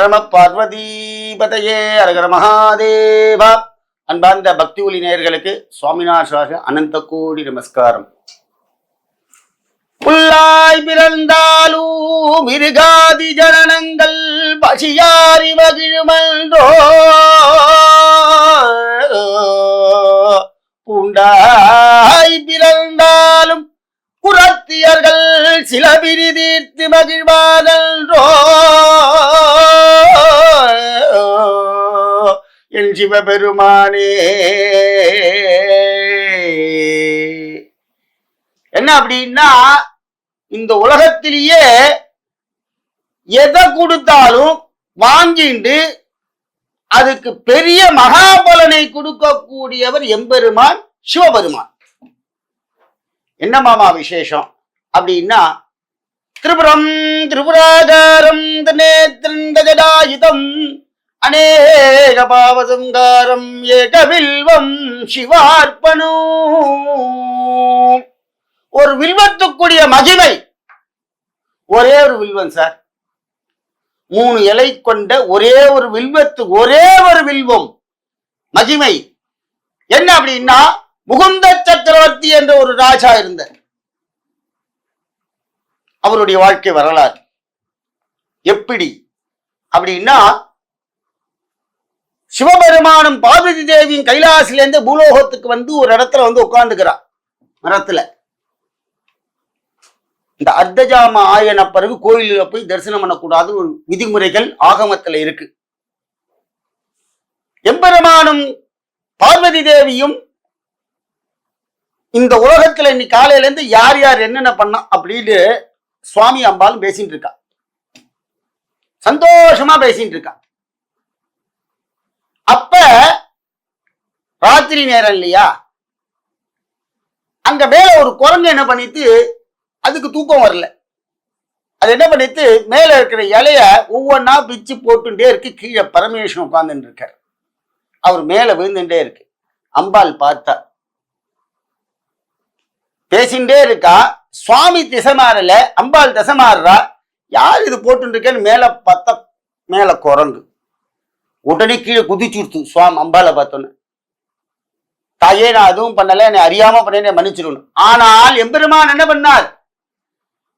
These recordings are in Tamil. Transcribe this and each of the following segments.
நம பார்வதீபதையே அரகர மகாதேவா. அன்பார்ந்த பக்தி ஒலி நேயர்களுக்கு சுவாமிநாத அனந்த கோடி நமஸ்காரம். புல்லாய் பிறந்தாலும் மிருகாதி ஜனனங்கள் பசியாரி மகிழ்மன்றோ, பூண்டாய் பிறந்தாலும் புறத்தியர்கள் சில பிரிதீர்த்து மகிழ்வாதன்றோ, என் சிவபெருமானே. என்ன அப்படின்னா, இந்த உலகத்திலேயே எதை கொடுத்தாலும் வாங்கிண்டு அதுக்கு பெரிய மகாபலனை கொடுக்கக்கூடியவர் எம்பெருமான் சிவபெருமான். என்ன மாமா விசேஷம் அப்படின்னா, திரிபுரம் திரிபுராகாரம் நேத்ரண்டஜடாயுதம் அநேக பாவசங்காரம் ஏகவில்வம் சிவார்ப்பணோ. ஒரு வில்வத்துக்குரிய மகிமை ஒரே ஒரு வில்வம் சார். 3 இலை கொண்ட ஒரே ஒரு வில்வத்து, ஒரே ஒரு வில்வம் மகிமை என்ன அப்படின்னா, முகுந்த சக்கரவர்த்தி என்ற ஒரு ராஜா இருந்தார். அவருடைய வாழ்க்கை வரலாறு எப்படி அப்படின்னா, சிவபெருமானும் பார்வதி தேவியும் கைலாசிலேருந்து பூலோகத்துக்கு வந்து ஒரு இடத்துல வந்து உட்கார்ந்துக்கிறார் மரத்துல. இந்த அர்த்தஜாம ஆயன பிறகு கோயிலில் போய் தரிசனம் பண்ணக்கூடாது ஒரு விதிமுறைகள் ஆகமத்துல இருக்கு. எம்பெருமானும் பார்வதி தேவியும் இந்த உலகத்துல இன்னைக்கு காலையில இருந்து யார் யார் என்னென்ன பண்ணா அப்படின்னு சுவாமி அம்பாலும் பேசிட்டு இருக்கா. சந்தோஷமா பேசிட்டு இருக்கா. அப்ப ராத்திரி நேரம் இல்லையா, அங்க மேல ஒரு குரங்கு என்ன பண்ணிட்டு, அதுக்கு தூக்கம் வரல. அது என்ன பண்ணிட்டு மேல இருக்கிற இலைய ஒவ்வொன்னா பிச்சு போட்டுட்டே இருக்கு. கீழே பரமேஸ்வரன் உட்கார்ந்துட்டு இருக்கார். அவர் மேல விழுந்துட்டே இருக்கு. அம்பாள் பார்த்தா பேசிண்டே இருக்கா. சுவாமி திசை மாறல, அம்பாள் திசை மாறுறா. யார் இது போட்டு இருக்கேன்னு மேல பார்த்தா மேல குரங்கு. உடனே கீழே குதிச்சுடுத்து. சுவாமி அம்பாளை பார்த்தோன்னு, தாயே நான் அதுவும் பண்ணல, என்னை அறியாம பண்ண மன்னிச்சிடணும். ஆனால் எம்பெருமான் என்ன பண்ணார்,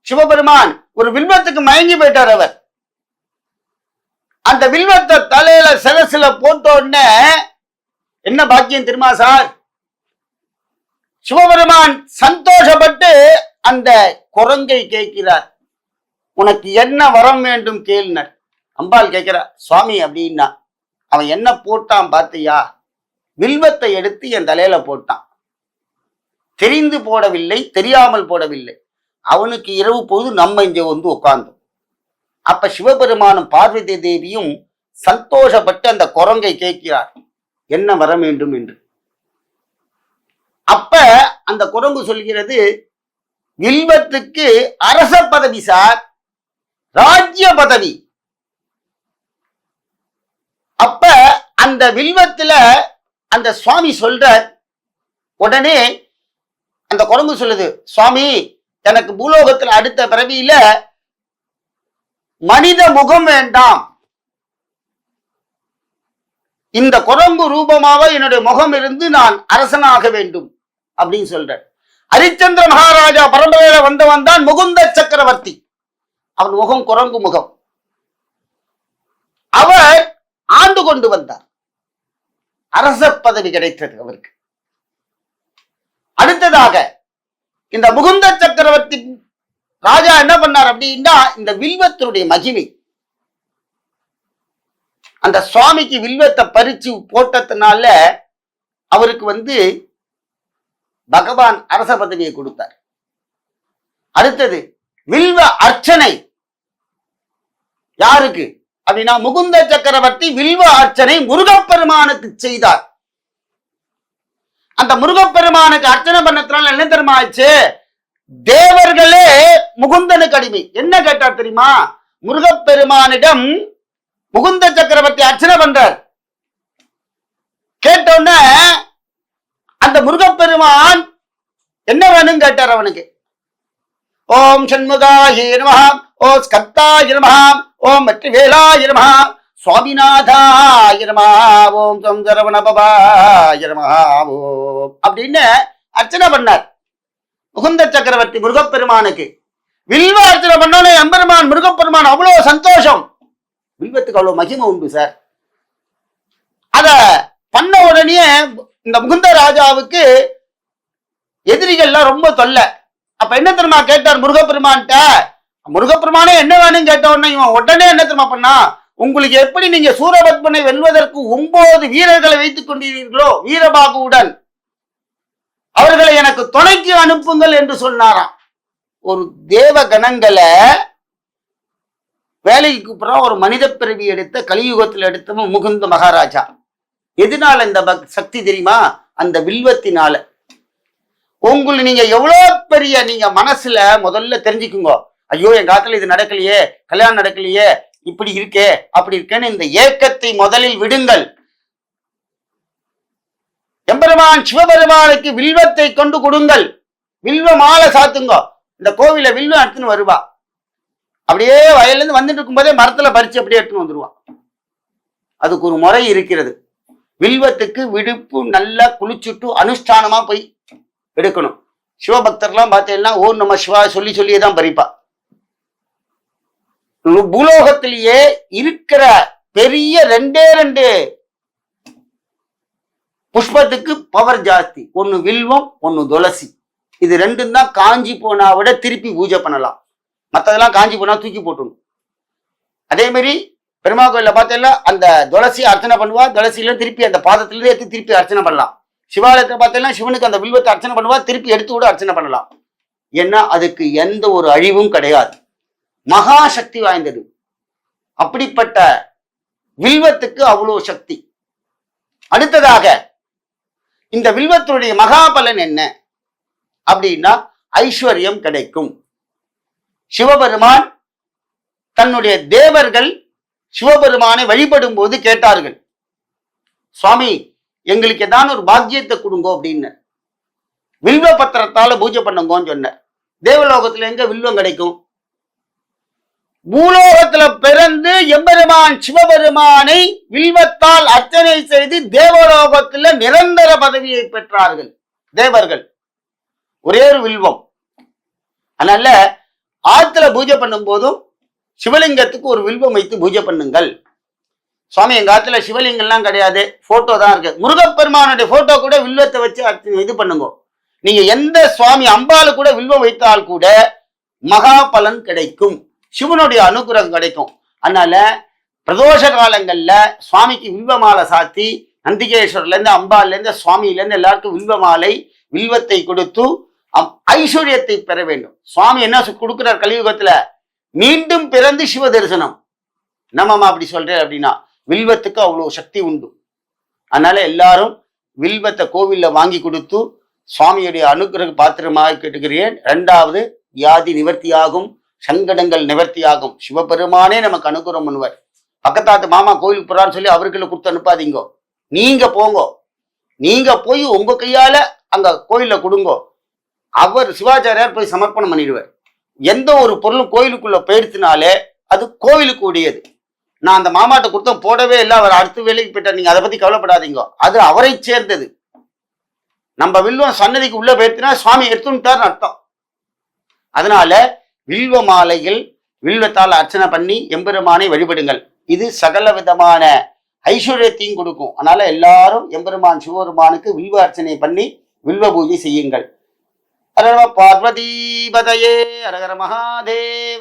சிவபெருமான் ஒரு வில்வத்துக்கு மயங்கி போயிட்டார். அவர் அந்த வில்வத்தை தலையில சிரசுல போட்ட உடனே என்ன பாக்கியம் தெரியுமா சார், சிவபெருமான் சந்தோஷப்பட்டு அந்த குரங்கை கேட்கிறார், உனக்கு என்ன வரம் வேண்டும் கேள்னர். அம்பாள் கேட்கிறார், சுவாமி அப்படின்னா. அவன் என்ன போட்டான் பார்த்தியா, வில்வத்தை எடுத்து என் தலையில போட்டான். தெரிந்து போடவில்லை, தெரியாமல் போடவில்லை. அவனுக்கு இரவு பொழுது நம்ம இங்க வந்து உட்கார்ந்தோம். அப்ப சிவபெருமானும் பார்வதி தேவியும் சந்தோஷப்பட்டு அந்த குரங்கை கேட்கிறார், என்ன வர வேண்டும் என்று. அப்ப அந்த குரங்கு சொல்கிறது, வில்வத்துக்கு அரச பதவி சார், ராஜ்ய பதவி. அப்ப அந்த வில்வத்துல அந்த சுவாமி சொல்ற உடனே அந்த குரங்கு சொல்லுது, சுவாமி எனக்கு பூலோகத்துல அடுத்த பிறவியில மனித முகம் வேண்டாம், இந்த குரங்கு ரூபமாக என்னுடைய முகம் இருந்து நான் அரசனாக வேண்டும் அப்படின்னு சொல்ற. ஹரிச்சந்திர மகாராஜா பரம்பரையில வந்தவன் தான் முகுந்த சக்கரவர்த்தி. அவன் முகம் குரங்கு முகம். அவர் ஆண்டு கொண்டு வந்தார். அரச பதவி கிடைத்தது அவருக்கு. அடுத்ததாக இந்த முகுந்த சக்கரவர்த்தி ராஜா என்ன பண்ணார் அப்படின்னா, இந்த வில்வத்தினுடைய மகிமை, அந்த சுவாமிக்கு வில்வத்தை பறிச்சு போட்டதுனால அவருக்கு வந்து பகவான் அரச பதவியை கொடுத்தார். அடுத்தது வில்வ அர்ச்சனை யாருக்கு அப்படின்னா, முகுந்த சக்கரவர்த்தி வில்வ அர்ச்சனை முருகப்பெருமானுக்கு செய்தார். அந்த முருகப்பெருமானுக்கு அர்ச்சனை பண்ணதுனால என்ன தெரியுமா ஆச்சு, தேவர்களே முகுந்தனுக்கு அடிமை. என்ன கேட்டார் தெரியுமா, முருகப்பெருமானிடம் முகுந்த சக்கரவர்த்தி அர்ச்சனை பண்றார். கேட்டோன்ன அந்த முருகப்பெருமான் என்ன வேணும் கேட்டார் அவனுக்கு. ஓம் சண்முகாய நமஹ, ஓம் ஸ்கந்தாய நமஹ, ஓம் வெற்றிவேலாய நமஹ, சுவாமிநாதாய நமஹ, ஓம் சரவணபவாய நமஹ, ஓம் அப்படின்னு அர்ச்சனை பண்ணார். முகுந்த சக்கரவர்த்தி முருகப்பெருமானுக்கு வில்வ அர்ச்சனை பண்ணோன்னே எம்பெருமான் முருகப்பெருமான் அவ்வளவு சந்தோஷம். வில்வத்துக்கு அவ்வளவு மகிமை உண்டு சார். அத பண்ண உடனே இந்த முகுந்த ராஜாவுக்கு எதிரிகள்லாம் ரொம்ப தொல்லை. அப்ப என்ன தெரியுமா கேட்டார் முருகப்பெருமான்ட்ட. முருகப்பெருமானே என்ன வேணும்னு கேட்ட உடனே இவன் உடனே என்ன தெரியுமா பண்ணா, உங்களுக்கு எப்படி நீங்க சூரபத்மனை வெல்வதற்கு 9 வீரர்களை வைத்துக் கொண்டீர்களோ வீரபாகுவுடன், அவர்களை எனக்கு துணைக்கு அனுப்புங்கள் என்று சொன்னாராம். ஒரு தேவ கணங்களை வேலைக்கு கூப்பிடுற ஒரு மனித பிறவி எடுத்த கலியுகத்தில் எடுத்தவன் முகுந்த மகாராஜா. எதனால இந்த சக்தி தெரியுமா? அந்த வில்வத்தினால. உங்களுக்கு நீங்க எவ்வளவு பெரிய நீங்க மனசுல முதல்ல தெரிஞ்சுக்குங்க, ஐயோ என் காலத்துல இது நடக்கலையே, கல்யாணம் நடக்கலையே, இப்படி இருக்கே அப்படி இருக்கேன்னு இந்த ஏக்கத்தை முதலில் விடுங்கள். எம்பெருமான் சிவபெருமானுக்கு வில்வத்தை கொண்டு கொடுங்கள். வில்வ மாலை சாத்துங்க. இந்த கோவில வில்வம் எடுத்துன்னு வருவா. அப்படியே வயல்ல இருந்து வந்துட்டு இருக்கும் போதே மரத்துல பறிச்சு அப்படியே எடுத்துன்னு வந்துருவான். அதுக்கு ஒரு முறை இருக்கிறது. வில்வத்துக்கு விடுப்பு நல்லா குளிச்சுட்டு அனுஷ்டானமா போய் எடுக்கணும். சிவபக்தர்லாம் பார்த்தீங்கன்னா ஓம் நம சிவா சொல்லி சொல்லியே தான் பறிப்பா. பூலோகத்திலேயே இருக்கிற பெரிய 2 புஷ்பத்துக்கு பவர் ஜாஸ்தி. ஒன்னு வில்வம், ஒன்னு துளசி. இது 2 தான் காஞ்சி போனா விட திருப்பி பூஜை பண்ணலாம். மற்றதெல்லாம் காஞ்சி போனா தூக்கி போட்டுணும். அதே மாதிரி பெருமா கோயில பார்த்தீங்கன்னா அந்த துளசி அர்ச்சனை பண்ணுவா. துளசியில திருப்பி அந்த பாதத்திலிருந்து எடுத்து திருப்பி அர்ச்சனை பண்ணலாம். சிவாலயத்தை பார்த்தீங்கன்னா சிவனுக்கு அந்த வில்வத்தை அர்ச்சனை பண்ணுவா, திருப்பி எடுத்து கூட அர்ச்சனை பண்ணலாம். ஏன்னா அதுக்கு எந்த ஒரு அழிவும் கிடையாது. மகா சக்தி வாய்ந்தது. அப்படிப்பட்ட வில்வத்துக்கு அவ்வளவு சக்தி. அடுத்ததாக இந்த வில்வத்துடைய மகாபலன் என்ன அப்படின்னா ஐஸ்வர்யம் கிடைக்கும். சிவபெருமான் தன்னுடைய தேவர்கள் சிவபெருமானை வழிபடும் போது கேட்டார்கள், சுவாமி எங்களுக்கு ஏதாவது ஒரு பாக்கியத்தை கொடுங்கோ அப்படின்னு. வில்வ பத்திரத்தால பூஜை பண்ணுங்கன்னு சொன்னார். தேவலோகத்துல எங்க வில்வம் கிடைக்கும்? பூலோகத்துல பிறந்து எம்பெருமான் சிவபெருமானை வில்வத்தால் அர்ச்சனை செய்து தேவலோகத்துல நிரந்தர பதவியை பெற்றார்கள் தேவர்கள். ஒரே ஒரு வில்வம். அதனால ஆத்துல பூஜை பண்ணும் போதும் சிவலிங்கத்துக்கு ஒரு வில்வம் வைத்து பூஜை பண்ணுங்கள். சுவாமி எங்க ஆத்துல சிவலிங்கம்லாம் கிடையாது, போட்டோ தான் இருக்கு. முருகப்பெருமானுடைய போட்டோ கூட வில்வத்தை வச்சு இது பண்ணுங்க. நீங்க எந்த சுவாமி அம்பாலு கூட வில்வம் வைத்தால் கூட மகா பலன் கிடைக்கும், சிவனுடைய அனுகிரகம் கிடைக்கும். அதனால பிரதோஷ காலங்கள்ல சுவாமிக்கு வில்வ மாலை சாத்தி நந்திகேஸ்வரர்ல இருந்து அம்பால இருந்து சுவாமியில இருந்து எல்லாருக்கும் வில்வ மாலை வில்வத்தை கொடுத்து ஐஸ்வர்யத்தை பெற வேண்டும். சுவாமி என்ன கொடுக்கிறார் கலியுகத்துல? மீண்டும் பிறந்து சிவ தரிசனம். நம்மம்மா அப்படி சொல்றேன் அப்படின்னா வில்வத்துக்கு அவ்வளவு சக்தி உண்டு. அதனால எல்லாரும் வில்வத்தை கோவில்ல வாங்கி கொடுத்து சுவாமியுடைய அனுகிரக பாத்திரமாக கேட்டுக்கிறேன். 2வது வியாதி நிவர்த்தியாகும், சங்கடங்கள் நிவர்த்தியாகும். சிவபெருமானே நமக்கு அனுகிரகம் பண்ணுவார். பக்கத்தாத்து மாமா கோயிலுக்கு போறான்னு சொல்லி அவருக்குள்ள கொடுத்து அனுப்பாதீங்கோ. நீங்க போங்கோ, நீங்க போய் உங்க கையால அங்க கோயில்ல கொடுங்கோ. அவர் சிவாச்சாரியார் போய் சமர்ப்பணம் பண்ணிடுவார். எந்த ஒரு பொருளும் கோயிலுக்குள்ள போயிடுச்சுனாலே அது கோவிலுக்கு உடையது. நான் அந்த மாமாட்ட கொடுத்த போடவே இல்லை, அவர் அடுத்த வேலைக்கு போயிட்டார், நீங்க அதை பத்தி கவலைப்படாதீங்க, அது அவரை சேர்ந்தது. நம்ம வில்வம் சன்னதிக்கு உள்ள போயிடுச்சுன்னா சுவாமி எடுத்துட்டார்னு அர்த்தம். அதனால வில்வ மாலையில் வில்வத்தால் அர்ச்சனை பண்ணி எம்பெருமானை வழிபடுங்கள். இது சகல விதமான ஐஸ்வர்யத்தையும் கொடுக்கும். அதனால எல்லாரும் எம்பெருமான் சிவபெருமானுக்கு வில்வ அர்ச்சனை பண்ணி வில்வ பூஜை செய்யுங்கள். ஹர பார்வதி பதயே, ஹர ஹர மகாதேவ.